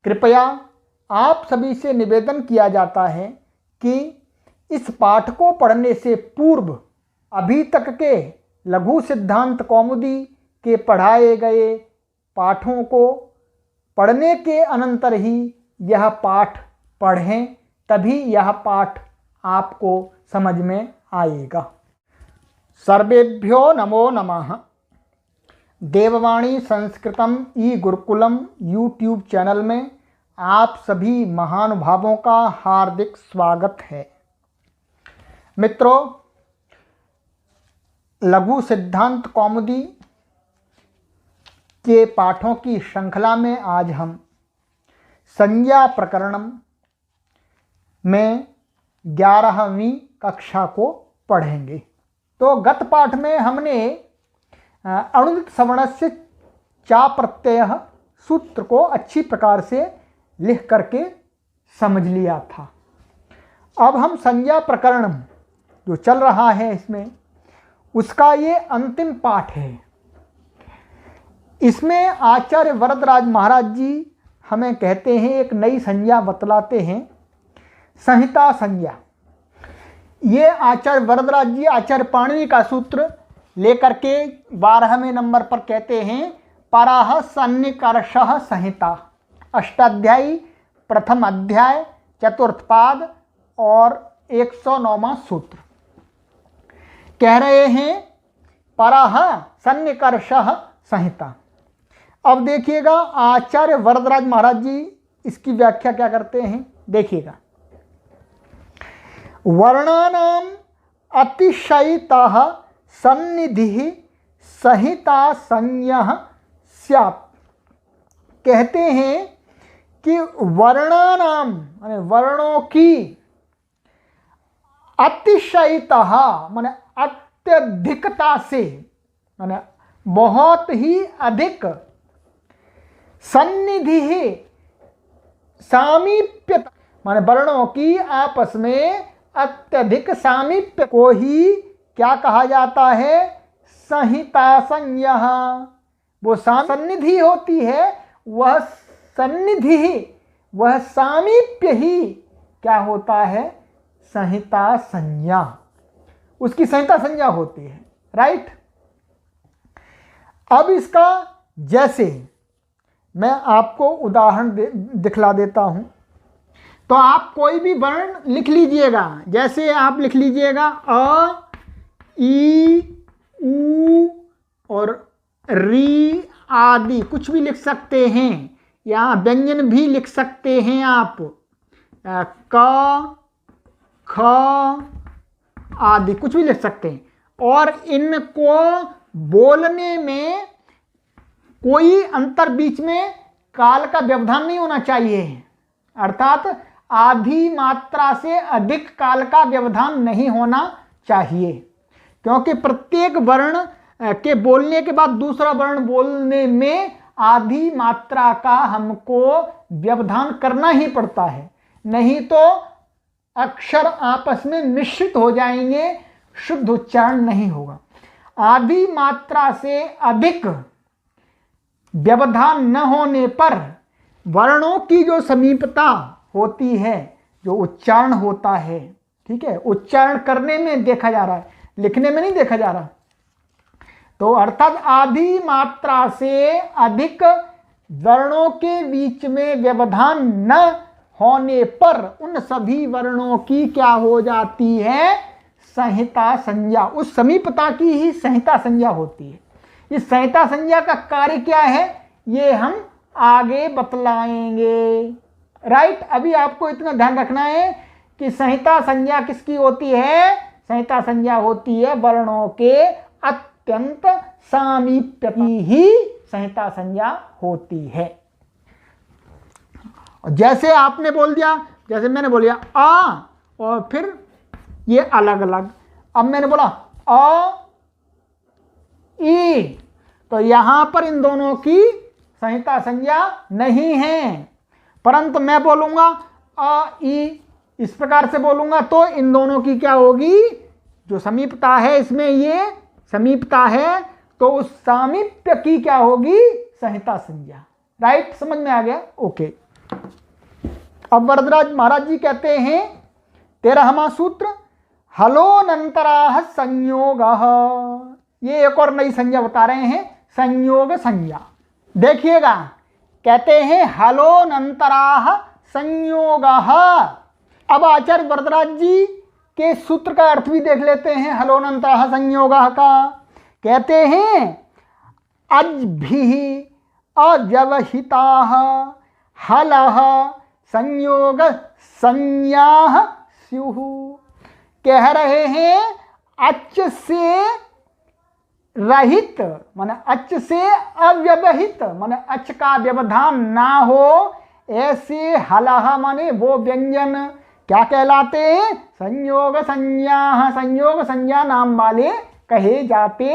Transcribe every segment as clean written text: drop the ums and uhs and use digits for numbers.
कृपया आप सभी से निवेदन किया जाता है कि इस पाठ को पढ़ने से पूर्व अभी तक के लघु सिद्धांत कौमुदी के पढ़ाए गए पाठों को पढ़ने के अनंतर ही यह पाठ पढ़ें, तभी यह पाठ आपको समझ में आएगा। सर्वेभ्यो नमो नमः। देववाणी संस्कृतम ई गुरुकुलम यूट्यूब चैनल में आप सभी महानुभावों का हार्दिक स्वागत है। मित्रों, लघु सिद्धांत कौमुदी के पाठों की श्रृंखला में आज हम संज्ञा प्रकरणम में 11वीं कक्षा को पढ़ेंगे। तो गत पाठ में हमने अणुदित सवर्णस्य चा प्रत्यय सूत्र को अच्छी प्रकार से लिख करके समझ लिया था। अब हम संज्ञा प्रकरण जो चल रहा है इसमें उसका ये अंतिम पाठ है। इसमें आचार्य वरदराज महाराज जी हमें कहते हैं, एक नई संज्ञा बतलाते हैं, संहिता संज्ञा। ये आचार्य वरदराज जी आचार्य पाणिनि का सूत्र लेकर के 12वें नंबर पर कहते हैं, पराह सन्निकर्षः संहिता, अष्टाध्यायी, प्रथम अध्याय, चतुर्थ पाद और 109वां सूत्र। कह रहे हैं पराह सन्निकर्षः संहिता। अब देखिएगा आचार्य वरदराज महाराज जी इसकी व्याख्या क्या करते हैं, देखिएगा। वर्णानाम अतिशयितः सन्निधि संहिता संज्ञः स्यात्। कहते हैं कि वर्णानाम माने वर्णों की अतिशयितः माने अत्यधिकता से, माने बहुत ही अधिक, सन्निधि सामीप्य माने वर्णों की आपस में अत्यधिक सामीप्य को ही क्या कहा जाता है, संहिता संज्ञा। वो सन्निधि होती है, वह सन्निधि, वह सामीप्य ही क्या होता है, संहिता संज्ञा, उसकी संहिता संज्ञा होती है। राइट। अब इसका जैसे मैं आपको उदाहरण दिखला देता हूं, तो आप कोई भी वर्ण लिख लीजिएगा। जैसे आप लिख लीजिएगा अ, ई, उ और री आदि, कुछ भी लिख सकते हैं। यहाँ व्यंजन भी लिख सकते हैं आप, क, ख आदि कुछ भी लिख सकते हैं। और इनको बोलने में कोई अंतर बीच में काल का व्यवधान नहीं होना चाहिए, अर्थात आधी मात्रा से अधिक काल का व्यवधान नहीं होना चाहिए, क्योंकि प्रत्येक वर्ण के बोलने के बाद दूसरा वर्ण बोलने में आधी मात्रा का हमको व्यवधान करना ही पड़ता है, नहीं तो अक्षर आपस में मिश्रित हो जाएंगे, शुद्ध उच्चारण नहीं होगा। आधी मात्रा से अधिक व्यवधान न होने पर वर्णों की जो समीपता होती है, जो उच्चारण होता है, ठीक है, उच्चारण करने में देखा जा रहा है, लिखने में नहीं देखा जा रहा। तो अर्थात आधी मात्रा से अधिक वर्णों के बीच में व्यवधान न होने पर उन सभी वर्णों की क्या हो जाती है, संहिता संज्ञा। उस समीपता की ही संहिता संज्ञा होती है। इस संहिता संज्ञा का कार्य क्या है, ये हम आगे बतलाएंगे। राइट। अभी आपको इतना ध्यान रखना है कि संहिता संज्ञा किसकी होती है, संहिता संज्ञा होती है वर्णों के अत्यंत सामीप्य की ही संहिता संज्ञा होती है। जैसे आपने बोल दिया, जैसे मैंने बोल दिया आ और फिर ये अलग अलग। अब मैंने बोला अ, ई, तो यहां पर इन दोनों की संहिता संज्ञा नहीं है, परंतु मैं बोलूंगा अ, ई, इस प्रकार से बोलूंगा तो इन दोनों की क्या होगी, जो समीपता है, इसमें ये समीपता है, तो उस सामीप्य की क्या होगी, संहिता संज्ञा। राइट, समझ में आ गया। ओके। अब वरदराज महाराज जी कहते हैं 13वां सूत्र, हलोनंतराः संयोगः। ये एक और नई संज्ञा बता रहे हैं, संयोग संज्ञा। देखिएगा, कहते हैं हलोनंतराः संयोगः। अब आचार्य वरदराज जी के सूत्र का अर्थ भी देख लेते हैं हलोनंतराः संयोगः का। कहते हैं अज्भिः अव्यवहिताः हलः संयोग संज्ञाः स्युः। कह रहे हैं अच से रहित माने अच से अव्यवहित माने अच का व्यवधान ना हो, ऐसे हलह माने वो व्यंजन क्या कहलाते हैं? संयोग संज्ञा, संयोग संज्ञा नाम वाले कहे जाते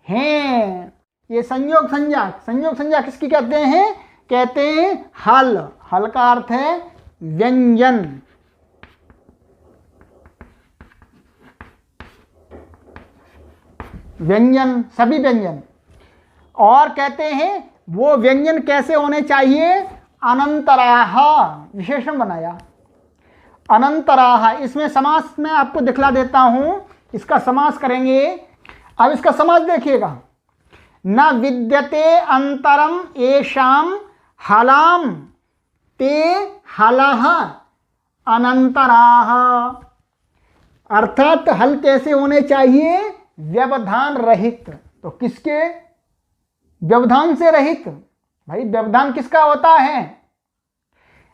हैं। ये संयोग संज्ञा किसकी कहते हैं? कहते हैं हल। हल का अर्थ है व्यंजन। व्यंजन, सभी व्यंजन। और कहते हैं वो व्यंजन कैसे होने चाहिए? अनंतराः, विशेषण बनाया अनंतराः। इसमें समास मैं आपको दिखला देता हूं, इसका समास करेंगे। अब इसका समास देखिएगा, न विद्यते अंतरम येषाम हलाम ते हलः अनंतराः। अर्थात हल कैसे होने चाहिए? व्यवधान रहित। तो किसके? व्यवधान से रहित। भाई व्यवधान किसका होता है?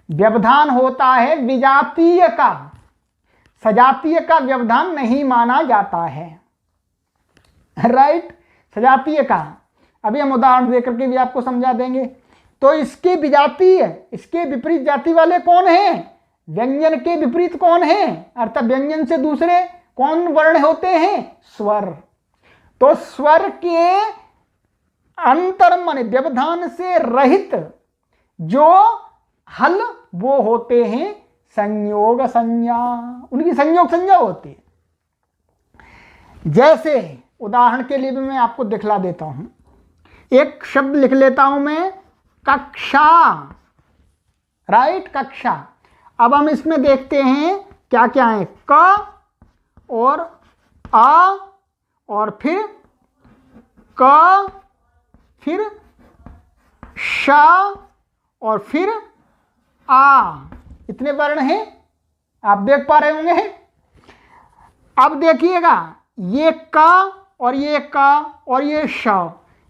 व्यवधान होता है विजातीय का, सजातीय का व्यवधान नहीं माना जाता है। राइट, सजातीय का। अभी हम उदाहरण देकर के भी आपको समझा देंगे। तो इसके विजातीय, इसके विपरीत जाति वाले कौन हैं? व्यंजन के विपरीत कौन है? अर्थात व्यंजन से दूसरे कौन वर्ण होते हैं? स्वर। तो स्वर के अंतर माने व्यवधान से रहित जो हल, वो होते हैं संयोग संज्ञा। उनकी संयोग संज्ञा होती है। जैसे उदाहरण के लिए भी मैं आपको दिखला देता हूं। एक शब्द लिख लेता हूं मैं, कक्षा। राइट, कक्षा। अब हम इसमें देखते हैं क्या क्या है। क और आ और फिर क, फिर श और फिर आ। इतने वर्ण हैं, आप देख पा रहे होंगे। अब देखिएगा, ये क और ये क और ये श,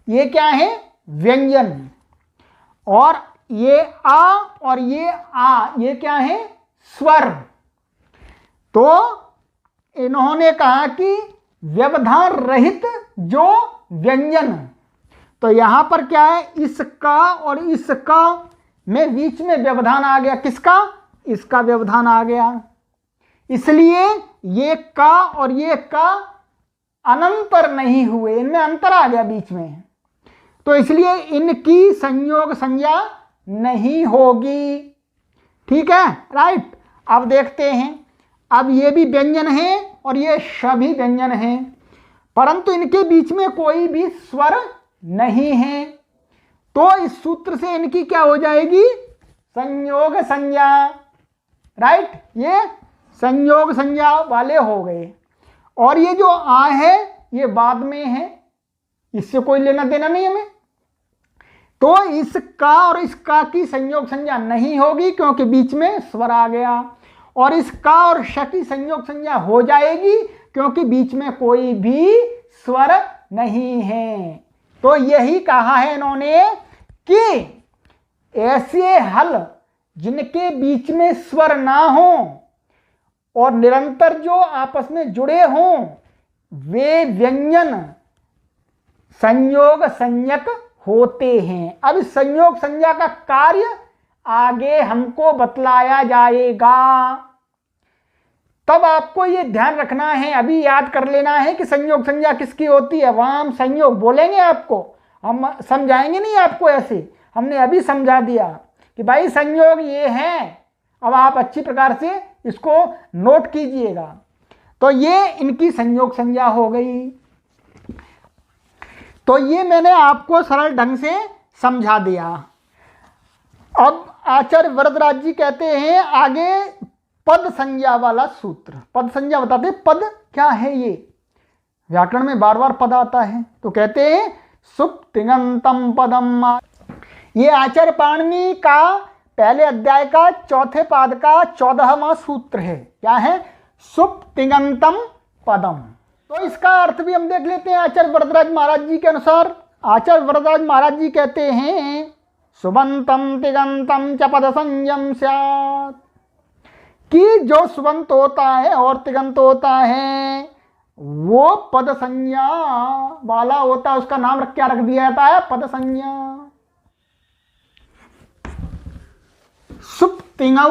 ये क्या है? व्यंजन। और ये आ और ये आ, ये क्या है? स्वर। तो इन्होंने कहा कि व्यवधान रहित जो व्यंजन। तो यहां पर क्या है? इस का और इस का में बीच में व्यवधान आ गया। किसका? इसका व्यवधान आ गया। इसलिए ये का और ये का अनंतर नहीं हुए, इनमें अंतर आ गया बीच में। तो इसलिए इनकी संयोग संज्ञा नहीं होगी। ठीक है, राइट। अब देखते हैं, अब ये भी व्यंजन है और ये सभी व्यंजन हैं, परंतु इनके बीच में कोई भी स्वर नहीं है। तो इस सूत्र से इनकी क्या हो जाएगी? संयोग संज्ञा। राइट, ये संयोग संज्ञा वाले हो गए। और ये जो आ है ये बाद में है, इससे कोई लेना देना नहीं हमें। तो इस का और इस का की संयोग संज्ञा नहीं होगी क्योंकि बीच में स्वर आ गया। और इस का और श की संयोग संज्ञा हो जाएगी क्योंकि बीच में कोई भी स्वर नहीं है। तो यही कहा है इन्होंने कि ऐसे हल जिनके बीच में स्वर ना हो और निरंतर जो आपस में जुड़े हों, वे व्यंजन संयोग संज्ञक होते हैं। अब इस संयोग संज्ञा का कार्य आगे हमको बतलाया जाएगा। तब आपको ये ध्यान रखना है, अभी याद कर लेना है कि संयोग संज्ञा किसकी होती है। वहां हम संयोग बोलेंगे, आपको हम समझाएंगे नहीं आपको ऐसे। हमने अभी समझा दिया कि भाई संयोग ये है। अब आप अच्छी प्रकार से इसको नोट कीजिएगा। तो ये इनकी संयोग संज्ञा हो गई। तो ये मैंने आपको सरल ढंग से समझा दिया। अब आचार्य वरदराज जी कहते हैं आगे पद संज्ञा वाला सूत्र। पद संज्ञा बताते हैं पद क्या है। ये व्याकरण में बार बार पद आता है, तो कहते हैं सुप तिङन्तम पदम। ये आचार्य पाणिनि का पहले अध्याय का चौथे पाद का 14वां सूत्र है। क्या है? सुप तिङन्तम पदम। तो इसका अर्थ भी हम देख लेते हैं आचार्य वरदराज महाराज जी के अनुसार। आचार्य वरदराज महाराज जी कहते हैं सुबंतम तिङन्तम च पद संज्ञम स्यात्, कि जो सुबंत होता है और तिङन्त होता है वो पद संज्ञा वाला होता है, उसका नाम क्या रख दिया जाता है? पद संज्ञा। सुप तिङौ,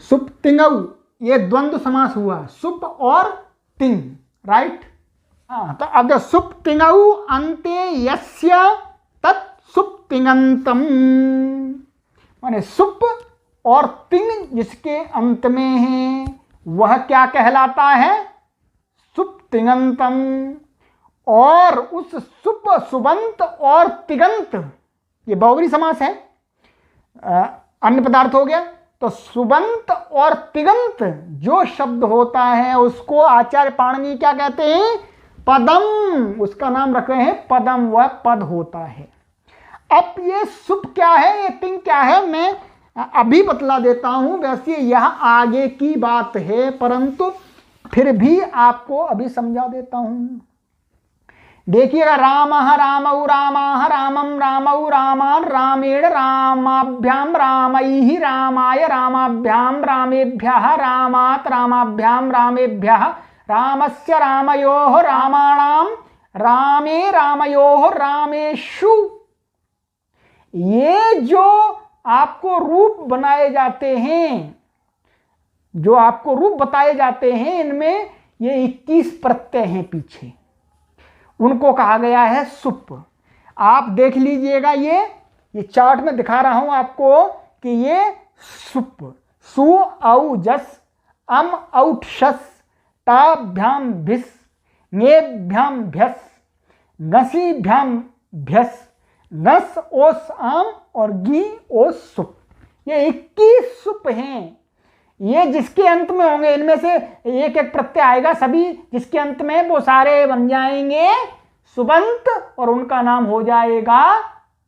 सुप तिङौ, ये द्वंद्व समास हुआ, सुप और तिङ, राइट। हाँ, तो अब सुप तिङौ अन्ते यस्य तत् सुप तिङन्तम, माने सुप और तिङ जिसके अंत में है वह क्या कहलाता है? सुप तिङन्तम। और उस सुप, सुबंत और तिङन्त, ये बहुब्री समास है, अन्य पदार्थ हो गया। तो सुबंत और तिङन्त जो शब्द होता है उसको आचार्य पाणिनि क्या कहते हैं? पदम। उसका नाम रख रहे हैं पदम, वह पद होता है। अब ये सुप क्या है, ये तिङ क्या है, मैं अभी बतला देता हूं। वैसे यह आगे की बात है, परंतु फिर भी आपको अभी समझा देता हूं। देखिएगा, रामः रामौ रामाः रामं रामौ रामान् रामेण रामाभ्याम रामैः रामाय रामाभ्याम रामेभ्यः रामात् रामाभ्यां रामेभ्यः रामस्य रामयोः रामाणां रामे रामयोः रामेषु। ये जो आपको रूप बनाए जाते हैं, जो आपको रूप बताए जाते हैं, इनमें ये 21 प्रत्यय हैं पीछे, उनको कहा गया है सुप। आप देख लीजिएगा, ये चार्ट में दिखा रहा हूं आपको कि ये सुप, सु औ जस अम औट शस ताभ्याम भिस ङेभ्याम भ्यस घसीभ्याम भ्यस नस ओस आम और गी ओस सुप। ये 21 सुप हैं। ये जिसके अंत में होंगे, इनमें से एक एक प्रत्यय आएगा, सभी जिसके अंत में वो सारे बन जाएंगे सुबंत और उनका नाम हो जाएगा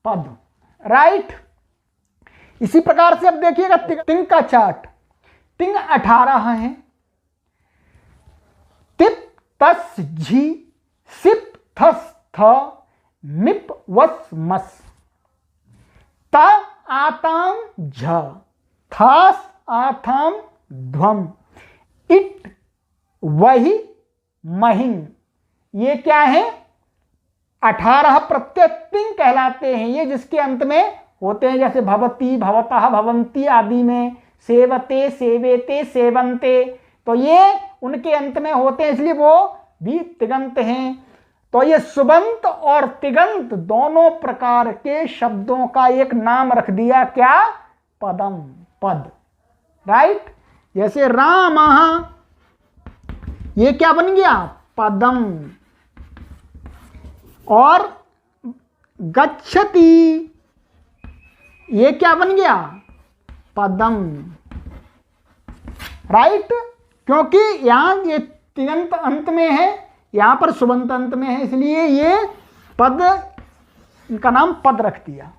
पद, राइट। इसी प्रकार से अब देखिएगा तिङ का चार्ट। तिङ 18 है। तिप तस झी सिप थस थ मिप वस मस त आताम झ थास आथाम ध्वम इट वही महिंग। ये क्या है? 18 प्रत्यय तिङ कहलाते हैं। ये जिसके अंत में होते हैं, जैसे भवती भवतः भवंती आदि में, सेवते सेवेते सेवंते, तो ये उनके अंत में होते हैं, इसलिए वो भी तिङन्त हैं। तो ये सुबंत और तिङन्त दोनों प्रकार के शब्दों का एक नाम रख दिया, क्या? पदम, पद, राइट। जैसे रामः, ये क्या बन गया? पदम। और गच्छति, ये क्या बन गया? पदम, राइट। क्योंकि यहां ये तिङन्त अंत में है, यहां पर सुबंत अंत में है, इसलिए ये पद, इनका नाम पद रख दिया।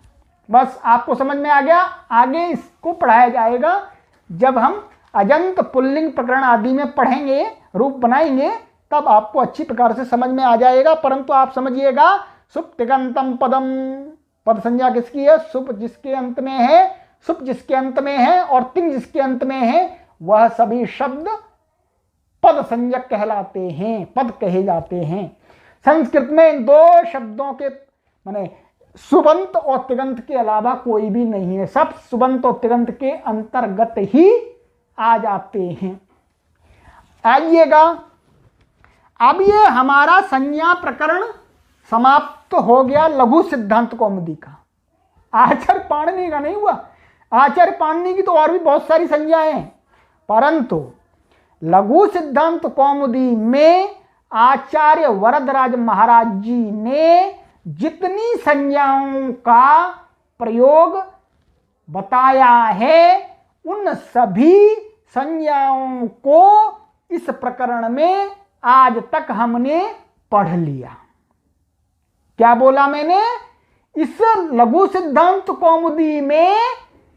बस आपको समझ में आ गया। आगे इसको पढ़ाया जाएगा जब हम अजंत पुल्लिंग प्रकरण आदि में पढ़ेंगे, रूप बनाएंगे, तब आपको अच्छी प्रकार से समझ में आ जाएगा। परंतु आप समझिएगा, सुप तिङन्तम पदम, पद संज्ञा किसकी है? सुप जिसके अंत में है, सुप जिसके अंत में है और तिङ जिसके अंत में है, वह सभी शब्द पद संज्ञक कहलाते हैं, पद कहे जाते हैं। संस्कृत में इन दो शब्दों के माने सुबंत और तिङन्त के अलावा कोई भी नहीं है, सब सुबंत और तिङन्त के अंतर्गत ही आ जाते हैं। आइएगा, अब ये हमारा संज्ञा प्रकरण समाप्त हो गया लघु सिद्धांत कौमुदी का। आचार्य पाणिनि का नहीं हुआ। आचार्य पाणिनि की तो और भी बहुत सारी संज्ञाएं हैं, परंतु लघु सिद्धांत कौमुदी में आचार्य वरदराज महाराज जी ने जितनी संज्ञाओं का प्रयोग बताया है उन सभी संज्ञाओं को इस प्रकरण में आज तक हमने पढ़ लिया। क्या बोला मैंने? इस लघु सिद्धांत कौमुदी में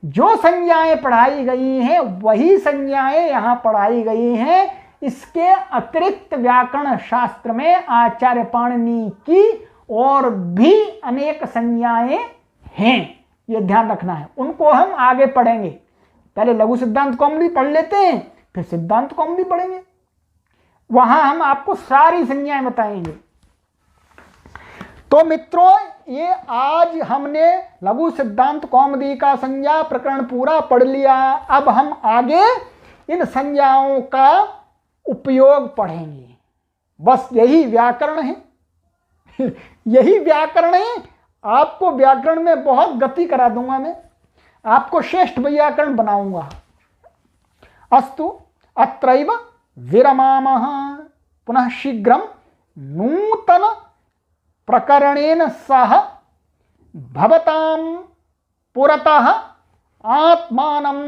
जो संज्ञाएं पढ़ाई गई हैं वही संज्ञाएं यहां पढ़ाई गई हैं। इसके अतिरिक्त व्याकरण शास्त्र में आचार्य पाणिनि की और भी अनेक संज्ञाएं हैं, ये ध्यान रखना है। उनको हम आगे पढ़ेंगे। पहले लघु सिद्धांत कौमुदी पढ़ लेते हैं, फिर सिद्धांत कौमुदी पढ़ेंगे। वहां हम आपको सारी संज्ञाएं बताएंगे। तो मित्रों, ये आज हमने लघु सिद्धांत कौमुदी का संज्ञा प्रकरण पूरा पढ़ लिया। अब हम आगे इन संज्ञाओं का उपयोग पढ़ेंगे। बस यही व्याकरण है। यही व्याकरण है। आपको व्याकरण में बहुत गति करा दूंगा मैं, आपको श्रेष्ठ व्याकरण बनाऊंगा। अस्तु अत्रैव विरमामः, पुनः शीघ्रं नूतन प्रकरणेन सह भवतां पुरतः आत्मानं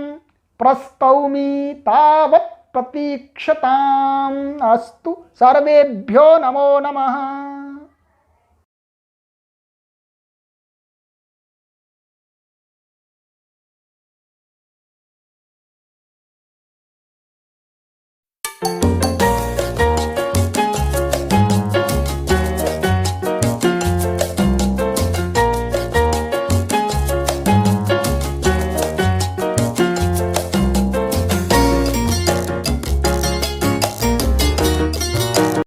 प्रस्तौमि, तावत् प्रतीक्षताम्। अस्तु। सर्वेभ्यो नमो नमः।